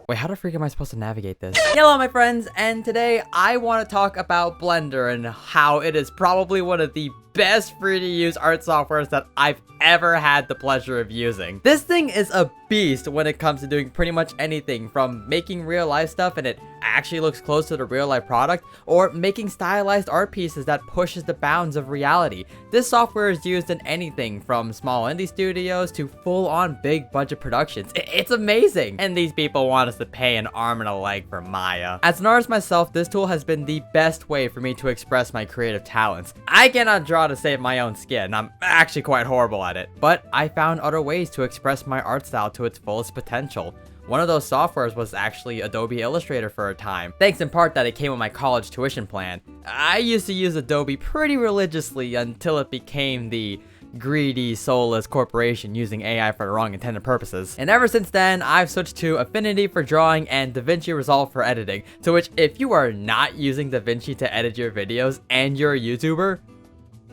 Wait, how the freak am I supposed to navigate this? Hello, my friends, and today I want to talk about Blender and how it is probably one of the best free-to-use art softwares that I've ever had the pleasure of using. This thing is a beast when it comes to doing pretty much anything, from making real-life stuff and it actually looks close to the real-life product, or making stylized art pieces that pushes the bounds of reality. This software is used in anything from small indie studios to full-on big budget productions. It's amazing! And these people want us to pay an arm and a leg for Maya. As an artist myself, this tool has been the best way for me to express my creative talents. I cannot draw to save my own skin. I'm actually quite horrible at it. But I found other ways to express my art style to its fullest potential. One of those softwares was actually Adobe Illustrator for a time, thanks in part that it came with my college tuition plan. I used to use Adobe pretty religiously until it became the greedy, soulless corporation using AI for the wrong intended purposes. And ever since then, I've switched to Affinity for drawing and DaVinci Resolve for editing, to which if you are not using DaVinci to edit your videos and you're a YouTuber,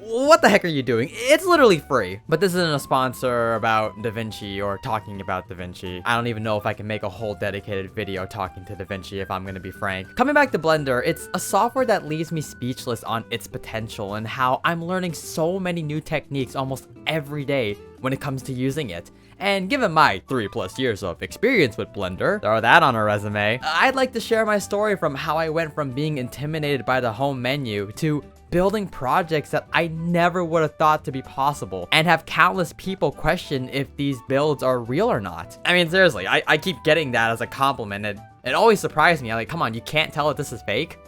what the heck are you doing? It's literally free. But this isn't a sponsor about DaVinci or talking about DaVinci. I don't even know if I can make a whole dedicated video talking to DaVinci if I'm gonna be frank. Coming back to Blender, it's a software that leaves me speechless on its potential and how I'm learning so many new techniques almost every day when it comes to using it. And given my 3+ years of experience with Blender, throw that on a resume, I'd like to share my story from how I went from being intimidated by the home menu to building projects that I never would have thought to be possible, and have countless people question if these builds are real or not. I mean, seriously, I keep getting that as a compliment, and it always surprised me. I'm like, come on, you can't tell if this is fake?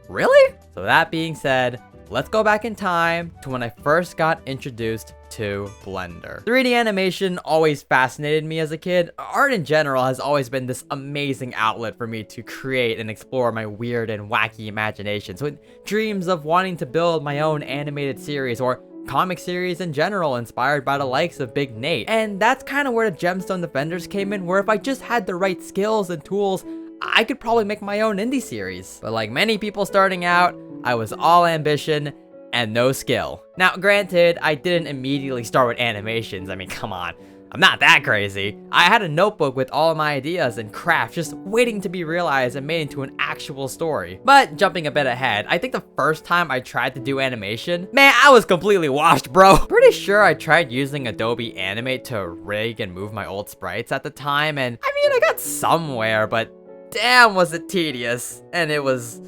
Really? So that being said, let's go back in time to when I first got introduced to Blender. 3D animation always fascinated me as a kid. Art in general has always been this amazing outlet for me to create and explore my weird and wacky imaginations, with dreams of wanting to build my own animated series or comic series in general inspired by the likes of Big Nate. And that's kind of where the Gemstone Defenders came in, where if I just had the right skills and tools, I could probably make my own indie series. But like many people starting out, I was all ambition and no skill. Now, granted, I didn't immediately start with animations. I mean, come on. I'm not that crazy. I had a notebook with all of my ideas and crafts just waiting to be realized and made into an actual story. But jumping a bit ahead, I think the first time I tried to do animation, man, I was completely washed, bro. Pretty sure I tried using Adobe Animate to rig and move my old sprites at the time, and I mean, I got somewhere, but damn was it tedious, and it was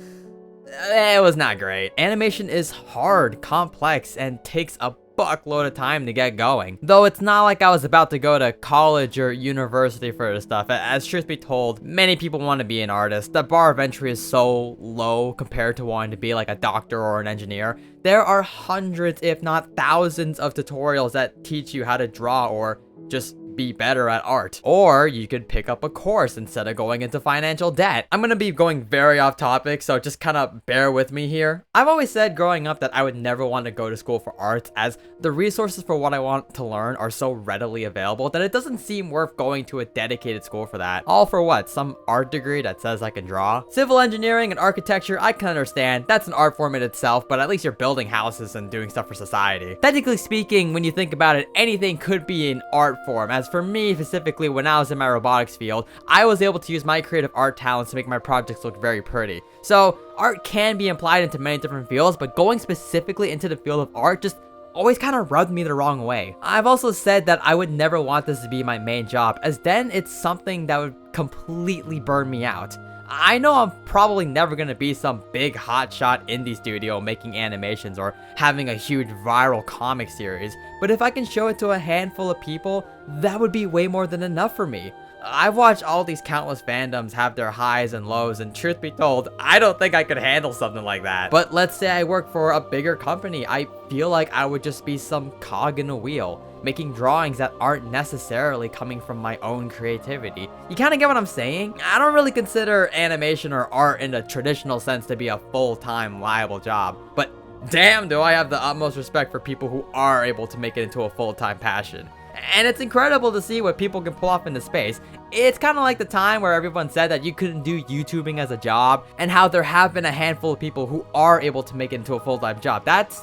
not great. Animation is hard, complex, and takes a buckload of time to get going. Though it's not like I was about to go to college or university for this stuff. As truth be told, many people want to be an artist. The bar of entry is so low compared to wanting to be like a doctor or an engineer. There are hundreds, if not thousands, of tutorials that teach you how to draw or just be better at art. Or you could pick up a course instead of going into financial debt. I'm gonna be going very off topic, so just kind of bear with me here. I've always said growing up that I would never want to go to school for arts, as the resources for what I want to learn are so readily available that it doesn't seem worth going to a dedicated school for that. All for what? Some art degree that says I can draw? Civil engineering and architecture, I can understand. That's an art form in itself, but at least you're building houses and doing stuff for society. Technically speaking, when you think about it, anything could be an art form. As for me specifically, when I was in my robotics field, I was able to use my creative art talents to make my projects look very pretty. So art can be applied into many different fields, but going specifically into the field of art just always kind of rubbed me the wrong way. I've also said that I would never want this to be my main job, as then it's something that would completely burn me out. I know I'm probably never gonna be some big hotshot indie studio making animations or having a huge viral comic series, but if I can show it to a handful of people, that would be way more than enough for me. I've watched all these countless fandoms have their highs and lows, and truth be told, I don't think I could handle something like that. But let's say I work for a bigger company, I feel like I would just be some cog in a wheel, making drawings that aren't necessarily coming from my own creativity. You kind of get what I'm saying? I don't really consider animation or art in the traditional sense to be a full-time viable job, but damn do I have the utmost respect for people who are able to make it into a full-time passion. And it's incredible to see what people can pull off in the space. It's kind of like the time where everyone said that you couldn't do YouTubing as a job, and how there have been a handful of people who are able to make it into a full-time job. That's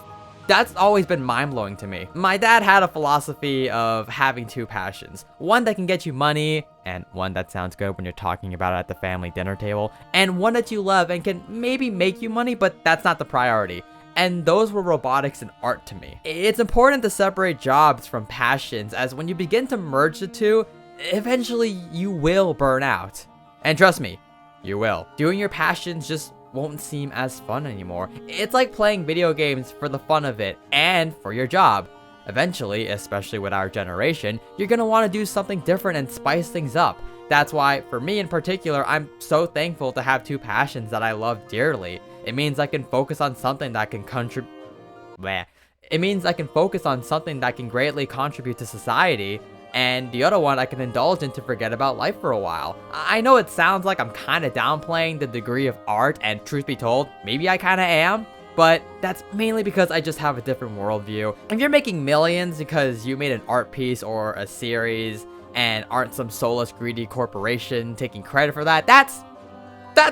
That's always been mind-blowing to me. My dad had a philosophy of having two passions. One that can get you money, and one that sounds good when you're talking about it at the family dinner table, and one that you love and can maybe make you money, but that's not the priority. And those were robotics and art to me. It's important to separate jobs from passions, as when you begin to merge the two, eventually you will burn out. And trust me, you will. Doing your passions just won't seem as fun anymore. It's like playing video games for the fun of it and for your job. Eventually, especially with our generation, you're gonna want to do something different and spice things up. That's why, for me in particular, I'm so thankful to have two passions that I love dearly. It means I can focus on something that can It means I can focus on something that can greatly contribute to society, and the other one I can indulge in to forget about life for a while. I know it sounds like I'm kind of downplaying the degree of art, and truth be told, maybe I kind of am, but that's mainly because I just have a different worldview. If you're making millions because you made an art piece or a series and aren't some soulless greedy corporation taking credit for that, that's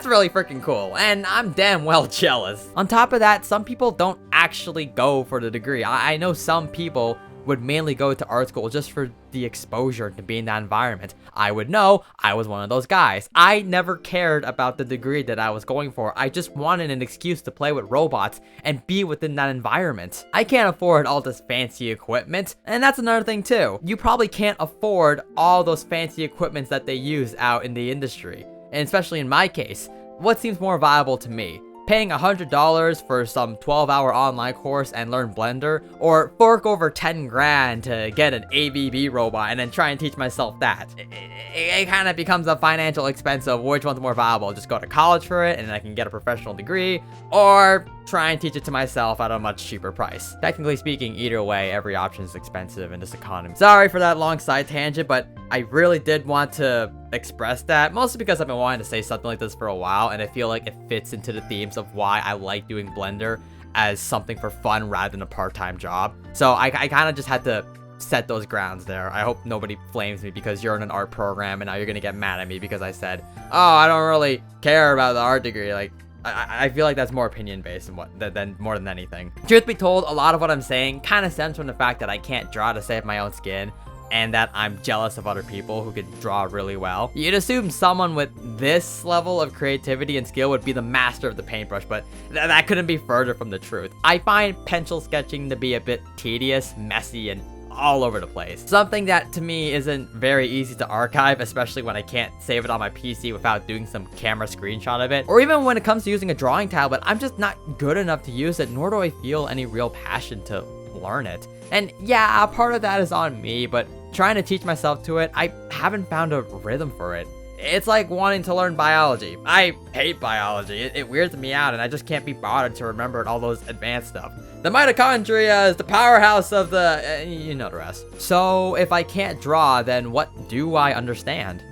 really freaking cool, and I'm damn well jealous. On top of that, some people don't actually go for the degree. I know some people would mainly go to art school just for the exposure to be in that environment. I would know, I was one of those guys. I never cared about the degree that I was going for. I just wanted an excuse to play with robots and be within that environment. I can't afford all this fancy equipment, and that's another thing too. You probably can't afford all those fancy equipments that they use out in the industry. And especially in my case, what seems more viable to me? Paying $100 for some 12-hour online course and learn Blender, or fork over 10 grand to get an ABB robot and then try and teach myself that. It kind of becomes a financial expense of which one's more viable. Just go to college for it and I can get a professional degree, or try and teach it to myself at a much cheaper price. Technically speaking, either way, every option is expensive in this economy. Sorry for that long side tangent, but I really did want to express that, mostly because I've been wanting to say something like this for a while, and I feel like it fits into the themes of why I like doing Blender as something for fun rather than a part-time job. So I kind of just had to set those grounds there. I hope nobody flames me because you're in an art program and now you're gonna get mad at me because I said, oh, I don't really care about the art degree. Like, I feel like that's more opinion based than more than anything. Truth be told, a lot of what I'm saying kind of stems from the fact that I can't draw to save my own skin, and that I'm jealous of other people who can draw really well. You'd assume someone with this level of creativity and skill would be the master of the paintbrush, but that couldn't be further from the truth. I find pencil sketching to be a bit tedious, messy, and all over the place. Something that to me isn't very easy to archive, especially when I can't save it on my PC without doing some camera screenshot of it. Or even when it comes to using a drawing tablet, I'm just not good enough to use it, nor do I feel any real passion to learn it. And yeah, part of that is on me, but trying to teach myself to it, I haven't found a rhythm for it. It's like wanting to learn biology. I hate biology. It weirds me out, and I just can't be bothered to remember all those advanced stuff. The mitochondria is the powerhouse of the... you know the rest. So, if I can't draw, then what do I understand?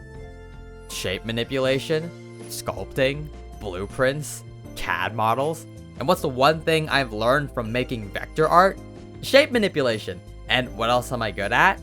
Shape manipulation? Sculpting? Blueprints? CAD models? And what's the one thing I've learned from making vector art? Shape manipulation. And what else am I good at?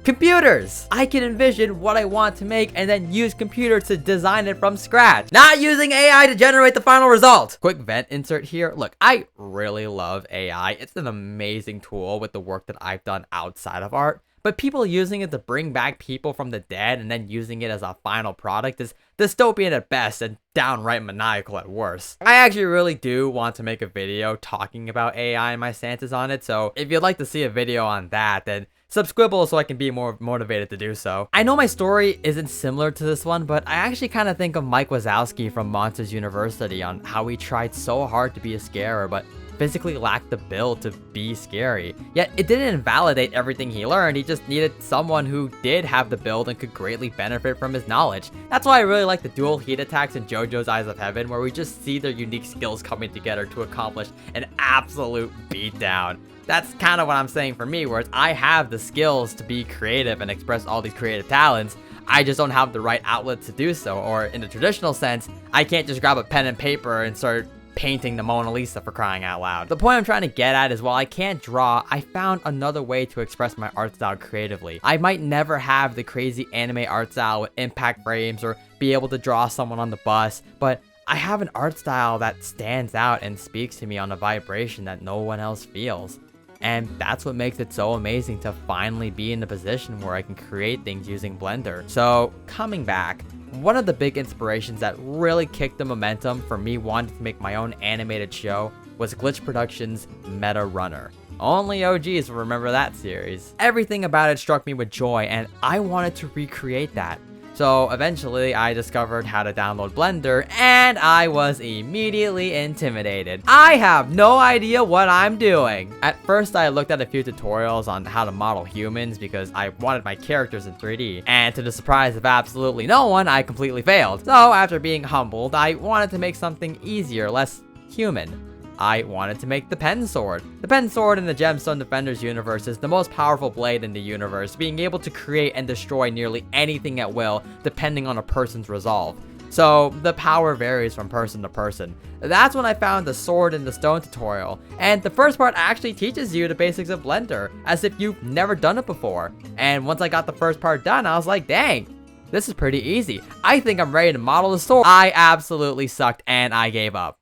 Computers! I can envision what I want to make and then use computers to design it from scratch. Not using AI to generate the final result! Quick vent insert here. Look, I really love AI. It's an amazing tool with the work that I've done outside of art. But people using it to bring back people from the dead and then using it as a final product is dystopian at best and downright maniacal at worst. I actually really do want to make a video talking about AI and my stances on it, so if you'd like to see a video on that, then subscribe so I can be more motivated to do so. I know my story isn't similar to this one, but I actually kind of think of Mike Wazowski from Monsters University on how he tried so hard to be a scarer, but physically lacked the build to be scary. Yet it didn't invalidate everything he learned, he just needed someone who did have the build and could greatly benefit from his knowledge. That's why I really like the dual heat attacks in JoJo's Eyes of Heaven, where we just see their unique skills coming together to accomplish an absolute beatdown. That's kind of what I'm saying for me, whereas I have the skills to be creative and express all these creative talents, I just don't have the right outlet to do so, or in the traditional sense, I can't just grab a pen and paper and start painting the Mona Lisa, for crying out loud. The point I'm trying to get at is while I can't draw, I found another way to express my art style creatively. I might never have the crazy anime art style with impact frames or be able to draw someone on the bus, but I have an art style that stands out and speaks to me on a vibration that no one else feels. And that's what makes it so amazing to finally be in the position where I can create things using Blender. So coming back, one of the big inspirations that really kicked the momentum for me wanting to make my own animated show was Glitch Productions' Meta Runner. Only OGs will remember that series. Everything about it struck me with joy, and I wanted to recreate that. So eventually I discovered how to download Blender, and I was immediately intimidated. I have no idea what I'm doing. At first I looked at a few tutorials on how to model humans because I wanted my characters in 3D, and to the surprise of absolutely no one, I completely failed. So after being humbled, I wanted to make something easier, less human. I wanted to make the pen sword. The pen sword in the Gemstone Defenders universe is the most powerful blade in the universe, being able to create and destroy nearly anything at will, depending on a person's resolve. So the power varies from person to person. That's when I found the sword in the stone tutorial, and the first part actually teaches you the basics of Blender, as if you've never done it before. And once I got the first part done, I was like, dang, this is pretty easy. I think I'm ready to model the sword. I absolutely sucked and I gave up,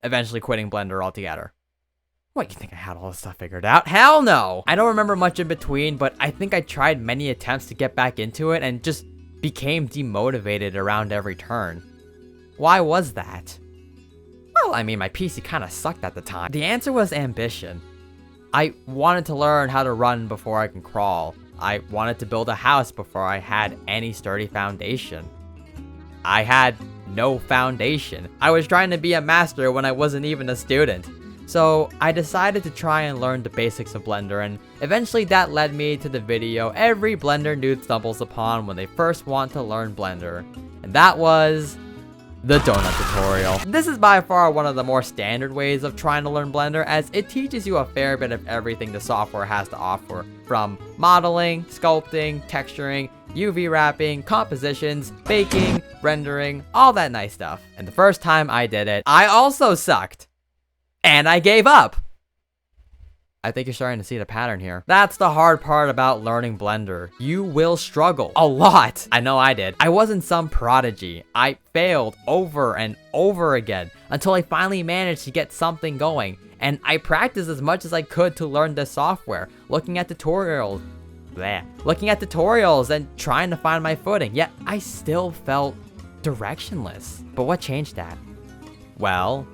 eventually quitting Blender altogether. What, you think I had all this stuff figured out? Hell no! I don't remember much in between, but I think I tried many attempts to get back into it and just became demotivated around every turn. Why was that? Well, I mean, my PC kinda sucked at the time. The answer was ambition. I wanted to learn how to run before I can crawl. I wanted to build a house before I had any sturdy foundation. I had no foundation. I was trying to be a master when I wasn't even a student. So I decided to try and learn the basics of Blender, and eventually that led me to the video every Blender noob stumbles upon when they first want to learn Blender. And that was the donut tutorial. This is by far one of the more standard ways of trying to learn Blender, as it teaches you a fair bit of everything the software has to offer, from modeling, sculpting, texturing, UV wrapping, compositions, baking, rendering, all that nice stuff. And the first time I did it, I also sucked. And I gave up. I think you're starting to see the pattern here. That's the hard part about learning Blender. You will struggle a lot. I know I did. I wasn't some prodigy. I failed over and over again until I finally managed to get something going. And I practiced as much as I could to learn this software, looking at tutorials and trying to find my footing, yet I still felt directionless. But what changed that? Well,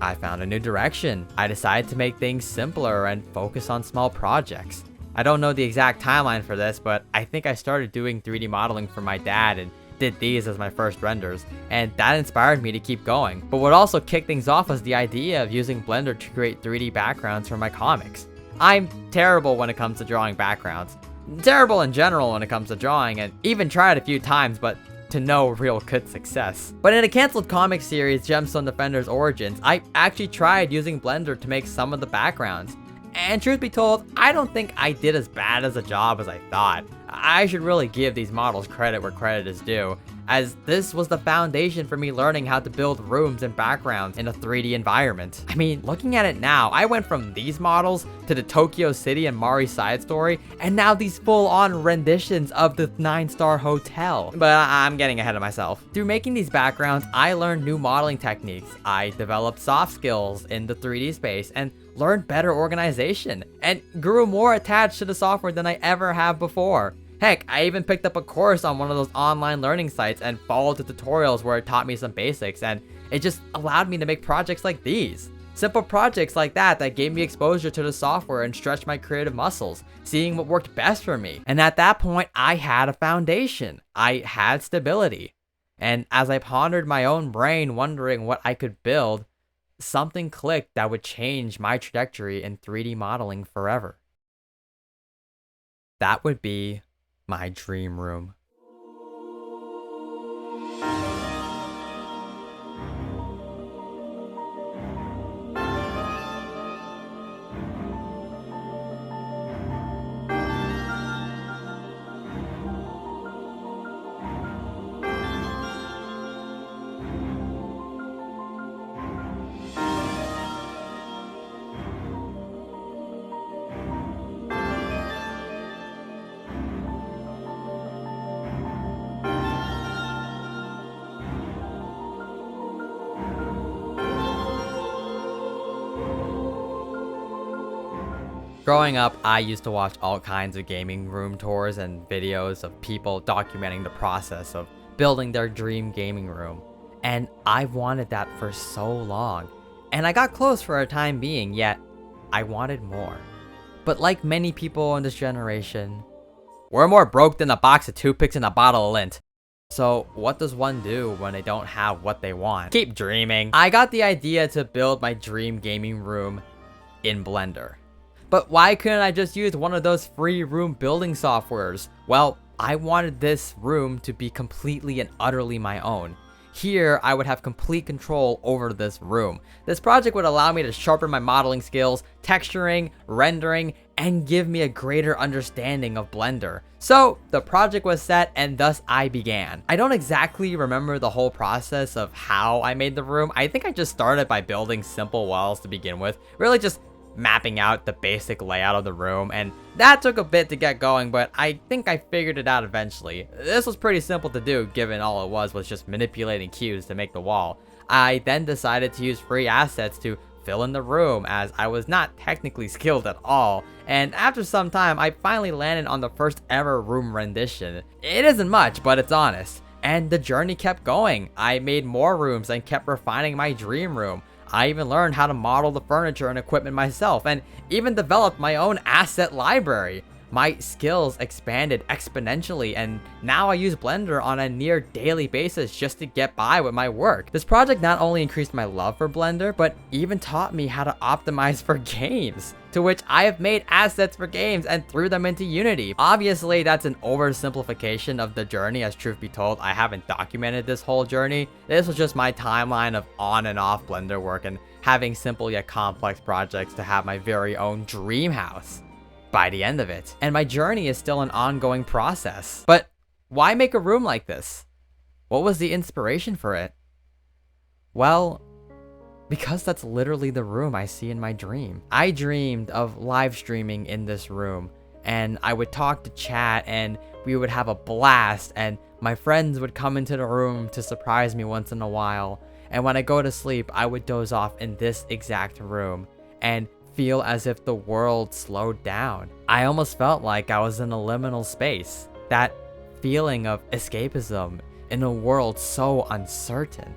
I found a new direction. I decided to make things simpler and focus on small projects. I don't know the exact timeline for this, but I think I started doing 3D modeling for my dad and did these as my first renders, and that inspired me to keep going. But what also kicked things off was the idea of using Blender to create 3D backgrounds for my comics. I'm terrible when it comes to drawing backgrounds. Terrible in general when it comes to drawing, and even tried a few times, but to no real good success. But in a canceled comic series, Gemstone Defenders Origins, I actually tried using Blender to make some of the backgrounds. And truth be told, I don't think I did as bad as a job as I thought. I should really give these models credit where credit is due, as this was the foundation for me learning how to build rooms and backgrounds in a 3D environment. I mean, looking at it now, I went from these models to the Tokyo City and Mari's side story, and now these full-on renditions of the 9-star hotel. But I'm getting ahead of myself. Through making these backgrounds, I learned new modeling techniques. I developed soft skills in the 3D space and learned better organization, and grew more attached to the software than I ever have before. Heck, I even picked up a course on one of those online learning sites and followed the tutorials where it taught me some basics, and it just allowed me to make projects like these. Simple projects like that gave me exposure to the software and stretched my creative muscles, seeing what worked best for me. And at that point, I had a foundation. I had stability. And as I pondered my own brain wondering what I could build, something clicked that would change my trajectory in 3D modeling forever. That would be my dream room. Growing up, I used to watch all kinds of gaming room tours and videos of people documenting the process of building their dream gaming room. And I wanted that for so long. And I got close for a time being, yet I wanted more. But like many people in this generation, we're more broke than a box of toothpicks and a bottle of lint. So what does one do when they don't have what they want? Keep dreaming. I got the idea to build my dream gaming room in Blender. But why couldn't I just use one of those free room building softwares? Well, I wanted this room to be completely and utterly my own. Here, I would have complete control over this room. This project would allow me to sharpen my modeling skills, texturing, rendering, and give me a greater understanding of Blender. So, the project was set and thus I began. I don't exactly remember the whole process of how I made the room. I think I just started by building simple walls to begin with. Really just mapping out the basic layout of the room, and that took a bit to get going, but I think I figured it out eventually. This was pretty simple to do given all it was just manipulating cues to make the wall. I then decided to use free assets to fill in the room as I was not technically skilled at all, and after some time I finally landed on the first ever room rendition. It isn't much, but it's honest, and the journey kept going. I made more rooms and kept refining my dream room. I even learned how to model the furniture and equipment myself, and even developed my own asset library. My skills expanded exponentially, and now I use Blender on a near daily basis just to get by with my work. This project not only increased my love for Blender, but even taught me how to optimize for games, to which I have made assets for games and threw them into Unity. Obviously, that's an oversimplification of the journey, as truth be told, I haven't documented this whole journey. This was just my timeline of on and off Blender work and having simple yet complex projects to have my very own dream house by the end of it. And my journey is still an ongoing process. But why make a room like this? What was the inspiration for it? Well, because that's literally the room I see in my dream. I dreamed of live streaming in this room, and I would talk to chat and we would have a blast, and my friends would come into the room to surprise me once in a while. And when I go to sleep, I would doze off in this exact room and feel as if the world slowed down. I almost felt like I was in a liminal space. That feeling of escapism in a world so uncertain.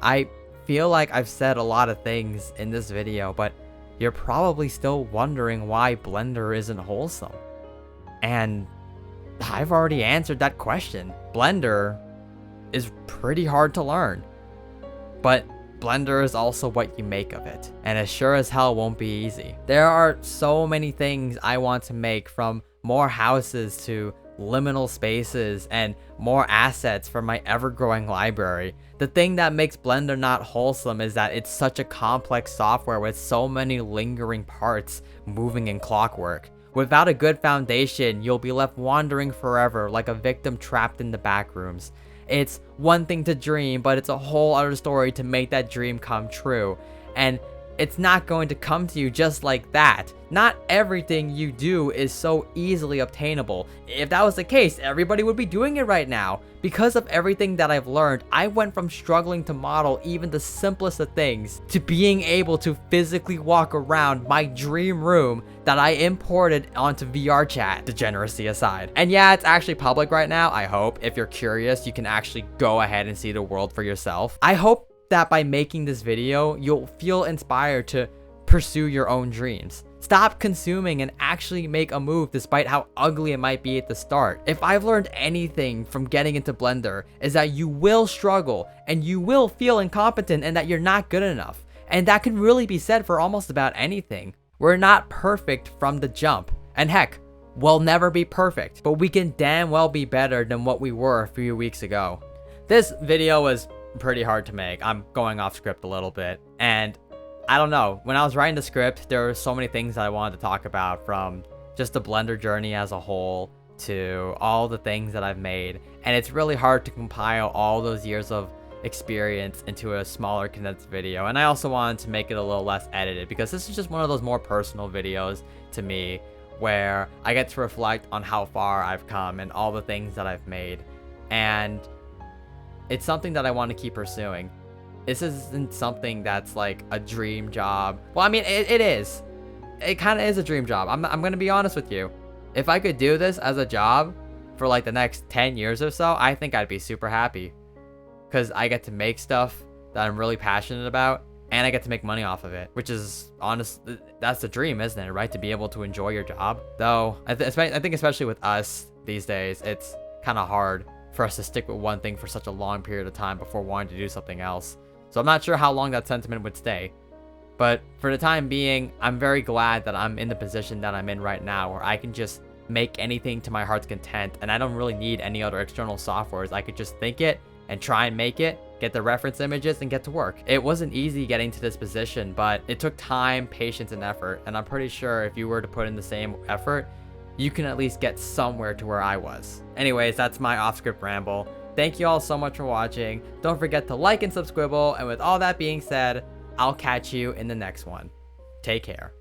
I feel like I've said a lot of things in this video, but you're probably still wondering why Blender isn't wholesome. And I've already answered that question. Blender is pretty hard to learn, but Blender is also what you make of it, and it sure as hell won't be easy. There are so many things I want to make, from more houses to liminal spaces and more assets for my ever-growing library. The thing that makes Blender not wholesome is that it's such a complex software with so many lingering parts moving in clockwork. Without a good foundation, you'll be left wandering forever like a victim trapped in the backrooms. It's one thing to dream, but it's a whole other story to make that dream come true. And it's not going to come to you just like that. Not everything you do is so easily obtainable. If that was the case, everybody would be doing it right now. Because of everything that I've learned, I went from struggling to model even the simplest of things to being able to physically walk around my dream room that I imported onto VR chat, degeneracy aside. And yeah, it's actually public right now, I hope. If you're curious, you can actually go ahead and see the world for yourself. I hope that by making this video, you'll feel inspired to pursue your own dreams. Stop consuming and actually make a move despite how ugly it might be at the start. If I've learned anything from getting into Blender, is that you will struggle and you will feel incompetent and that you're not good enough. And that can really be said for almost about anything. We're not perfect from the jump. And heck, we'll never be perfect, but we can damn well be better than what we were a few weeks ago. This video was pretty hard to make. I'm going off script a little bit, and I don't know, when I was writing the script, there were so many things that I wanted to talk about, from just the Blender journey as a whole to all the things that I've made, and it's really hard to compile all those years of experience into a smaller condensed video. And I also wanted to make it a little less edited, because this is just one of those more personal videos to me where I get to reflect on how far I've come and all the things that I've made, and it's something that I want to keep pursuing. This isn't something that's like a dream job. Well, I mean, it is, it kind of is a dream job. I'm gonna be honest with you. If I could do this as a job for like the next 10 years or so, I think I'd be super happy. Because I get to make stuff that I'm really passionate about, and I get to make money off of it, which is honest. That's the dream, isn't it? Right? To be able to enjoy your job. Though, I think especially with us these days, it's kind of hard for us to stick with one thing for such a long period of time before wanting to do something else. So I'm not sure how long that sentiment would stay. But for the time being, I'm very glad that I'm in the position that I'm in right now, where I can just make anything to my heart's content, and I don't really need any other external softwares. I could just think it and try and make it, get the reference images, and get to work. It wasn't easy getting to this position, but it took time, patience, and effort, and I'm pretty sure if you were to put in the same effort, you can at least get somewhere to where I was. Anyways, that's my off-script ramble. Thank you all so much for watching. Don't forget to like and subscribe, and with all that being said, I'll catch you in the next one. Take care.